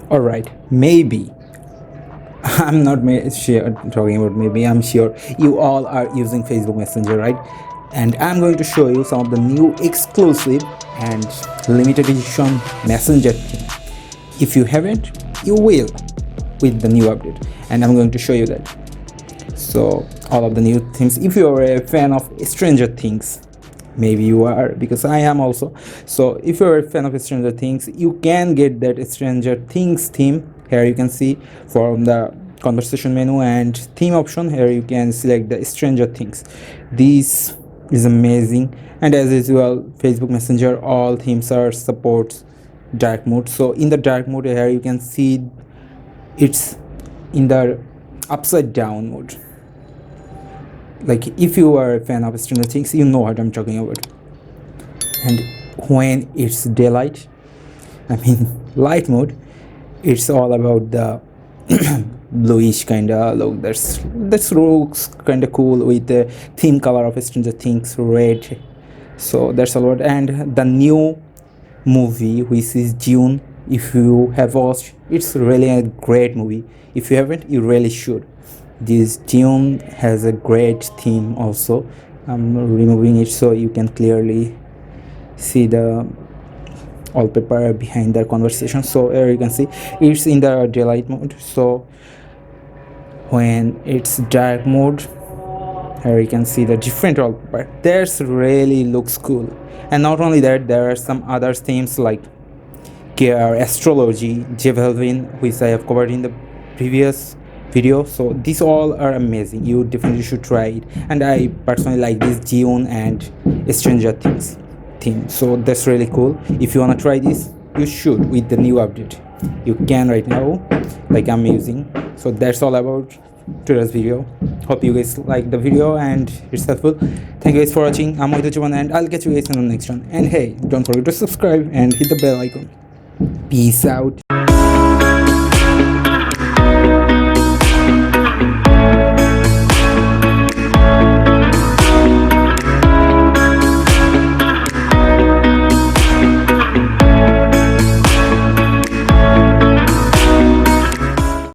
All right, maybe I'm not sure, talking about maybe, I'm sure you all are using Facebook Messenger, right? And I'm going to show you some of the new exclusive and limited edition Messenger theme. If you haven't, you will with the new update, and I'm going to show you that. So all of the new themes, if you are a fan of Stranger Things, maybe you are, because I am also. So if you're a fan of Stranger Things, you can get that Stranger Things theme. Here you can see from the conversation menu and theme option, here you can select the Stranger Things. This is amazing. And as usual, Facebook Messenger all themes are supports dark mode. So in the dark mode, here you can see it's in the upside down mode. Like if you are a fan of Stranger Things, you know what I'm talking about. And when it's daylight, I mean light mode, it's all about the bluish kind of look. That's looks kind of cool with the theme color of Stranger Things, red. So that's all about. And the new movie, which is Dune, if you have watched, it's really a great movie. If you haven't, you really should. This Dune has a great theme also. I'm removing it so you can clearly see the wallpaper behind the conversation. So here you can see it's in the daylight mode. So when it's dark mode, here you can see the different wallpaper. That's really looks cool. And not only that, there are some other themes like care, astrology, Balvin, which I have covered in the previous video. So these all are amazing. You definitely should try it. And I personally like this Dune and Stranger Things theme. So that's really cool. If you wanna try this, you should with the new update. You can right now, like I'm using. So that's all about today's video. Hope you guys like the video and it's helpful. Thank you guys for watching. I'm Mohit, and I'll catch you guys in the next one. And hey, don't forget to subscribe and hit the bell icon. Peace out.